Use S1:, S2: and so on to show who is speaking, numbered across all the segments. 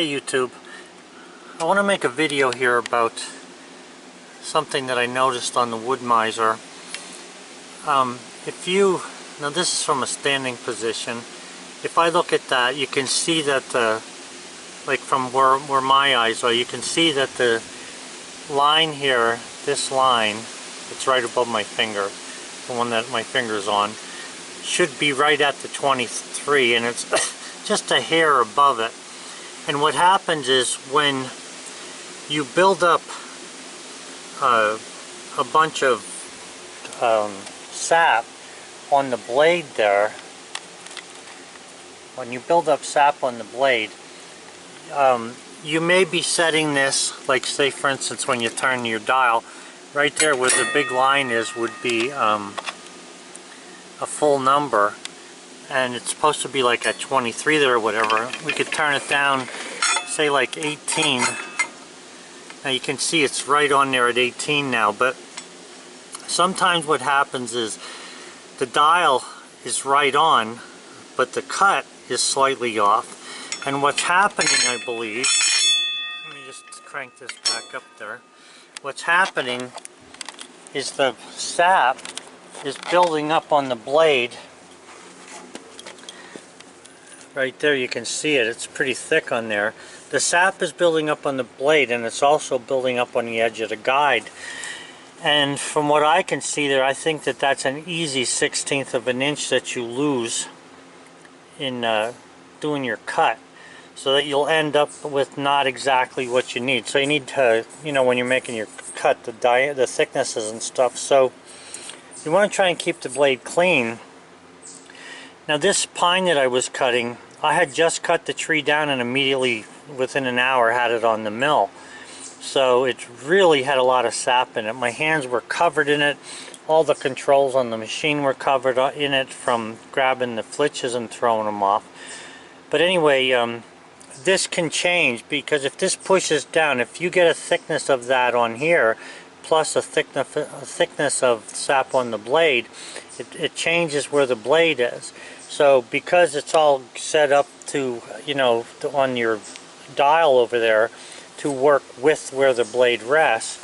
S1: Hey YouTube, I want to make a video here about something that I noticed on the Woodmizer. Now this is from a standing position. If I look at that, you can see that like from where my eyes are, you can see that the line here, this line, it's right above my finger, the one that my finger's on, should be right at the 23, and it's just a hair above it. And what happens is when you build up a bunch of sap on the blade there, when you build up sap on the blade, you may be setting this, like say for instance when you turn your dial, right there where the big line is would be a full number, and it's supposed to be like at 23 there or whatever. We could turn it down, say like 18. Now you can see it's right on there at 18 now, but sometimes what happens is the dial is right on, but the cut is slightly off. And what's happening, I believe, let me just crank this back up there. What's happening is the sap is building up on the blade. Right there you can see it, it's pretty thick on there. The sap is building up on the blade, and it's also building up on the edge of the guide. And from what I can see there, I think that that's an easy 1/16 of an inch that you lose in doing your cut, so that you'll end up with not exactly what you need. So you need to, you know, when you're making your cut, the thicknesses and stuff. So you want to try and keep the blade clean. Now this pine that I was cutting, I had just cut the tree down and immediately within an hour had it on the mill. So it really had a lot of sap in it. My hands were covered in it. All the controls on the machine were covered in it from grabbing the flitches and throwing them off. But anyway, this can change, because if this pushes down, if you get a thickness of that on here plus a thickness of sap on the blade, it changes where the blade is. So because it's all set up to, you know, on your dial over there to work with where the blade rests,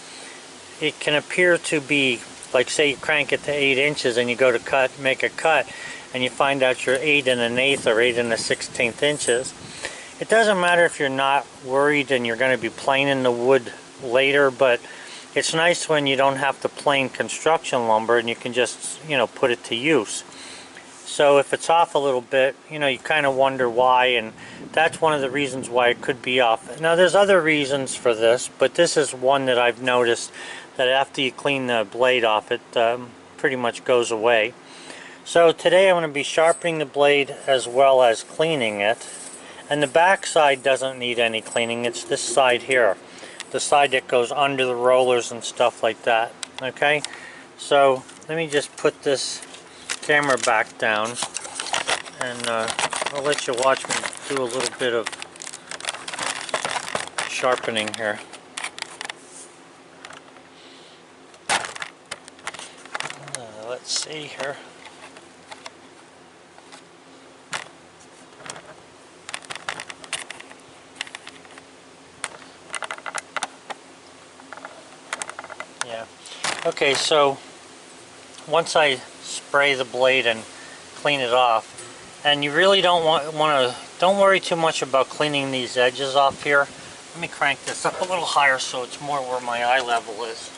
S1: it can appear to be like, say you crank it to 8 inches and you go to make a cut, and you find out you're 8 1/8 or 8 1/16 inches. It doesn't matter if you're not worried and you're going to be planing the wood later, but it's nice when you don't have to plane construction lumber and you can just, you know, put it to use. So if it's off a little bit, you know, you kind of wonder why, and that's one of the reasons why it could be off. Now there's other reasons for this, but this is one that I've noticed, that after you clean the blade off, it pretty much goes away. So today I'm going to be sharpening the blade as well as cleaning it. And the back side doesn't need any cleaning, it's this side here, the side that goes under the rollers and stuff like that. Okay, so let me just put this camera back down, and I'll let you watch me do a little bit of sharpening here. Let's see here. Yeah. Okay, so once I spray the blade and clean it off, and you really don't don't worry too much about cleaning these edges off here. Let me crank this up a little higher so it's more where my eye level is.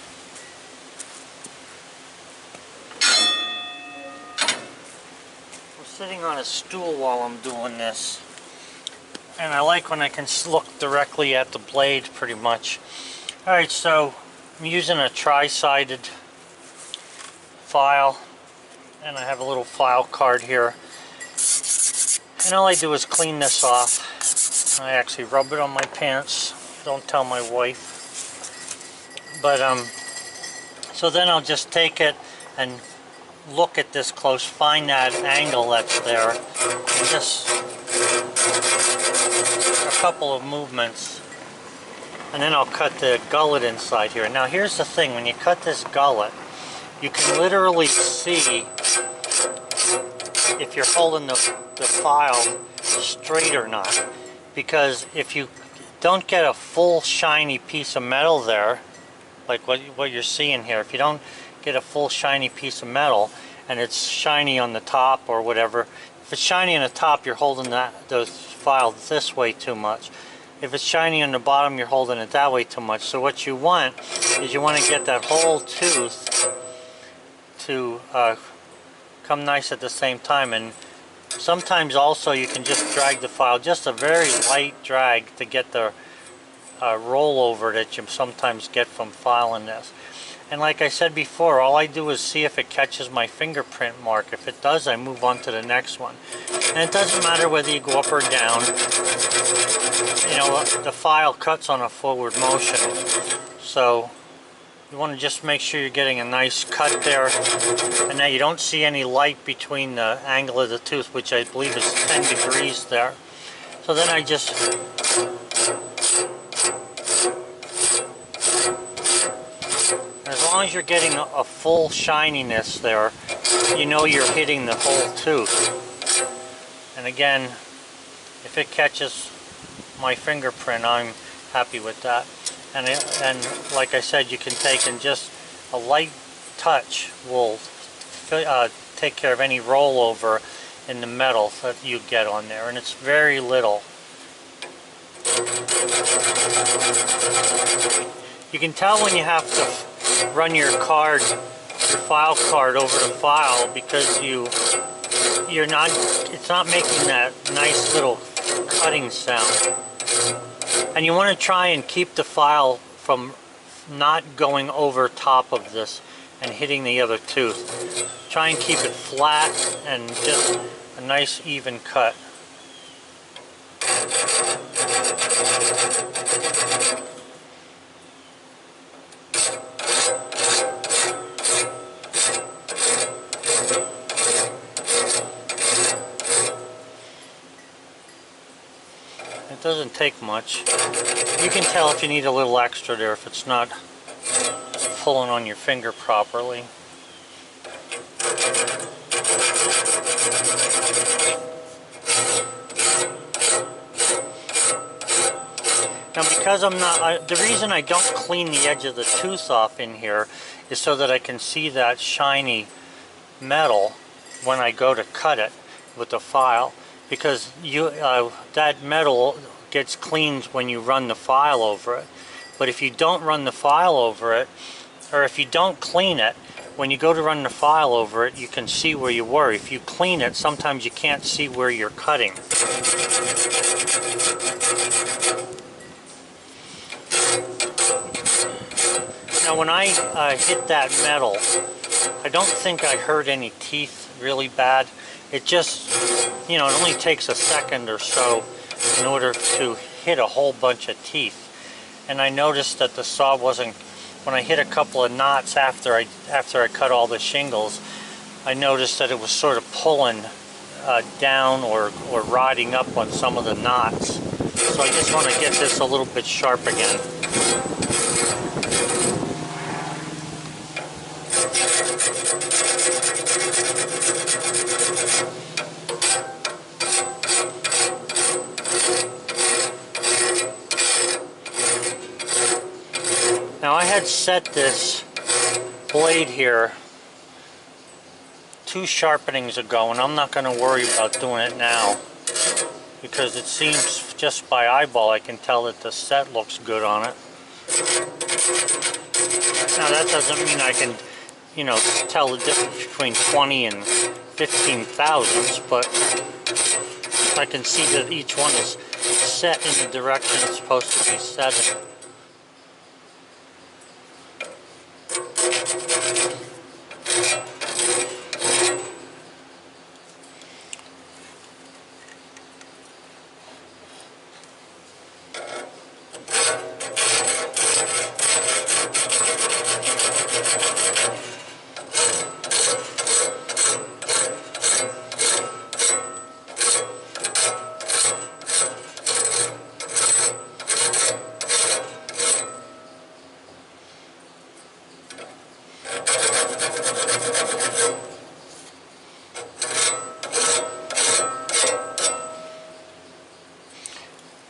S1: I'm sitting on a stool while I'm doing this, and I like when I can look directly at the blade pretty much. Alright, so I'm using a tri-sided file, and I have a little file card here, and all I do is clean this off. I actually rub it on my pants, don't tell my wife. But so then I'll just take it and look at this close, find that angle that's there, and just a couple of movements, and then I'll cut the gullet inside here. Now here's the thing, when you cut this gullet, you can literally see if you're holding the file straight or not. Because if you don't get a full shiny piece of metal there, like what you're seeing here, if you don't get a full shiny piece of metal and it's shiny on the top or whatever, if it's shiny on the top, you're holding the file this way too much. If it's shiny on the bottom, you're holding it that way too much. So what you want is you want to get that whole tooth to come nice at the same time. And sometimes also you can just drag the file, just a very light drag, to get the rollover that you sometimes get from filing this. And like I said before, all I do is see if it catches my fingerprint mark. If it does, I move on to the next one. And it doesn't matter whether you go up or down. You know, the file cuts on a forward motion. So you want to just make sure you're getting a nice cut there, and that you don't see any light between the angle of the tooth, which I believe is 10 degrees there. So then I just as long as you're getting a full shininess there, you know you're hitting the whole tooth. And again, if it catches my fingerprint, I'm happy with that. And like I said, you can take, and just a light touch will take care of any rollover in the metal that you get on there, and it's very little. You can tell when you have to run your card, your file card over the file, because it's not making that nice little cutting sound. And you want to try and keep the file from not going over top of this and hitting the other tooth. Try and keep it flat and just a nice even cut. It doesn't take much. You can tell if you need a little extra there, if it's not pulling on your finger properly. Now, because the reason I don't clean the edge of the tooth off in here is so that I can see that shiny metal when I go to cut it with the file. Because that metal gets cleaned when you run the file over it. But if you don't run the file over it, or if you don't clean it, when you go to run the file over it, you can see where you were. If you clean it, sometimes you can't see where you're cutting. Now when I hit that metal, I don't think I hurt any teeth really bad. It just, you know, it only takes a second or so in order to hit a whole bunch of teeth. And I noticed that the saw wasn't, when I hit a couple of knots after I cut all the shingles, I noticed that it was sort of pulling down or riding up on some of the knots. So I just want to get this a little bit sharp again. Now I had set this blade here 2 sharpenings ago, and I'm not going to worry about doing it now, because it seems just by eyeball I can tell that the set looks good on it. Now that doesn't mean I can, you know, tell the difference between 20 and 15 thousandths, but I can see that each one is set in the direction it's supposed to be set in.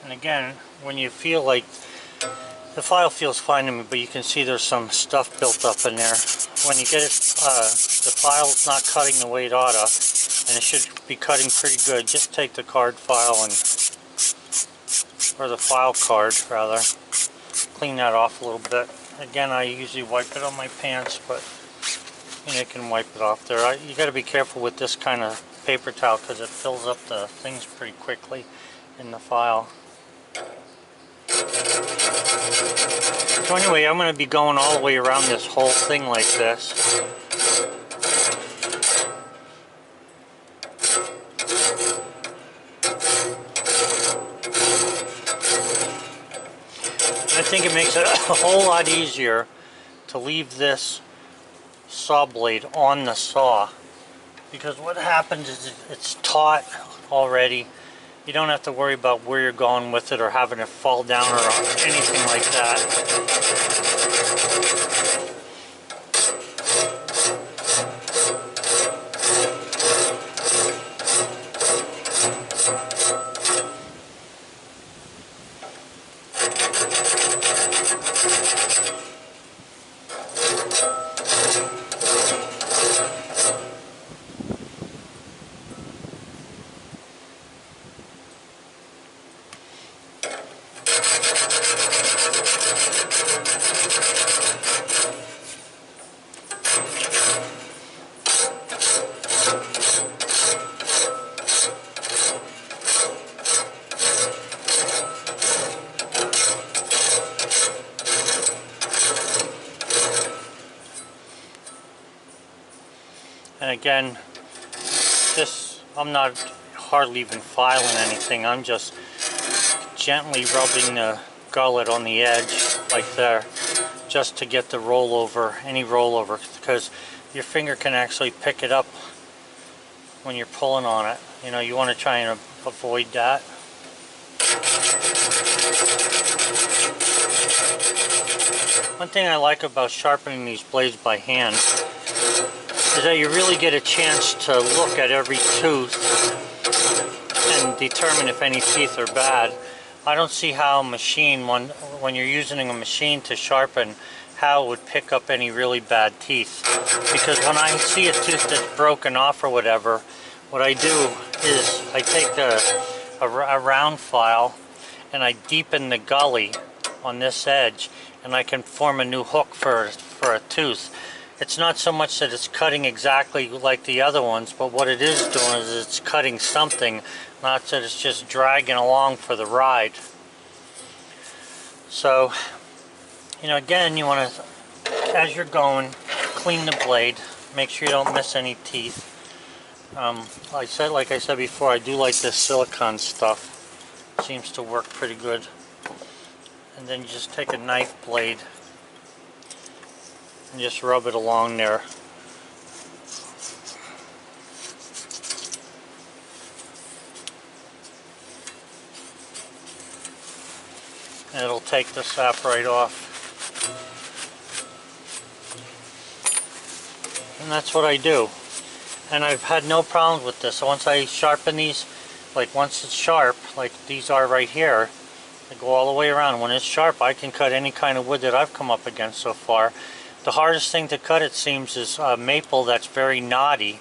S1: And again, when you feel like the file feels fine to me, but you can see there's some stuff built up in there. When you get it, the file's not cutting the way it oughta, and it should be cutting pretty good. Just take the card file or the file card rather, clean that off a little bit. Again, I usually wipe it on my pants, but you can wipe it off there. You got to be careful with this kind of paper towel because it fills up the things pretty quickly in the file. So anyway, I'm going to be going all the way around this whole thing like this. I think it makes it a whole lot easier to leave this saw blade on the saw, because what happens is it's taut already. You don't have to worry about where you're going with it or having it fall down or anything like that. And again, I'm not hardly even filing anything. I'm just gently rubbing the gullet on the edge like there, just to get the rollover, any rollover, because your finger can actually pick it up when you're pulling on it. You know, you want to try and avoid that. One thing I like about sharpening these blades by hand is that you really get a chance to look at every tooth and determine if any teeth are bad. I don't see how a machine, when you're using a machine to sharpen, how it would pick up any really bad teeth. Because when I see a tooth that's broken off or whatever, what I do is I take a round file and I deepen the gully on this edge, and I can form a new hook for a tooth. It's not so much that it's cutting exactly like the other ones, but what it is doing is it's cutting something, not that it's just dragging along for the ride. So, you know, again, you want to, as you're going, clean the blade, make sure you don't miss any teeth. Like I said before, I do like this silicone stuff. It seems to work pretty good. And then you just take a knife blade and just rub it along there. And it'll take the sap right off. And that's what I do. And I've had no problems with this. So once I sharpen these, like once it's sharp, like these are right here, I go all the way around. When it's sharp, I can cut any kind of wood that I've come up against so far. The hardest thing to cut, it seems, is maple that's very knotty.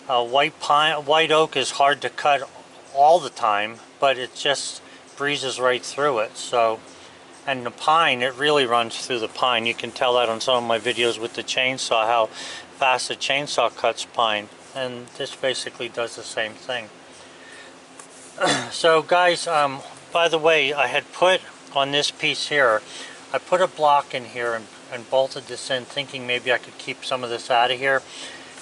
S1: White oak is hard to cut all the time, but it just breezes right through it. So, and the pine, it really runs through the pine. You can tell that on some of my videos with the chainsaw, how fast the chainsaw cuts pine. And this basically does the same thing. So guys, by the way, I had put on this piece here, I put a block in here and bolted this in, thinking maybe I could keep some of this out of here,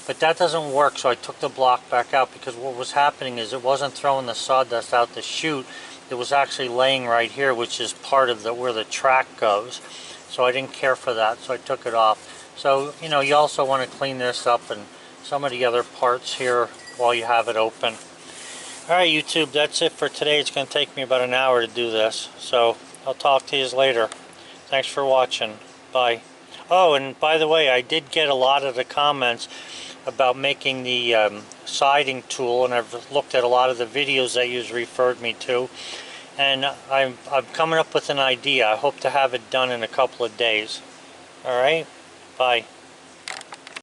S1: but that doesn't work. So I took the block back out, because what was happening is it wasn't throwing the sawdust out the chute, it was actually laying right here, which is part of where the track goes. So I didn't care for that, so I took it off. So, you know, you also want to clean this up and some of the other parts here while you have it open. Alright YouTube, that's it for today. It's going to take me about an hour to do this, so I'll talk to you later. Thanks for watching. Bye. Oh, and by the way, I did get a lot of the comments about making the siding tool, and I've looked at a lot of the videos that you referred me to, and I'm coming up with an idea. I hope to have it done in a couple of days. Alright, bye.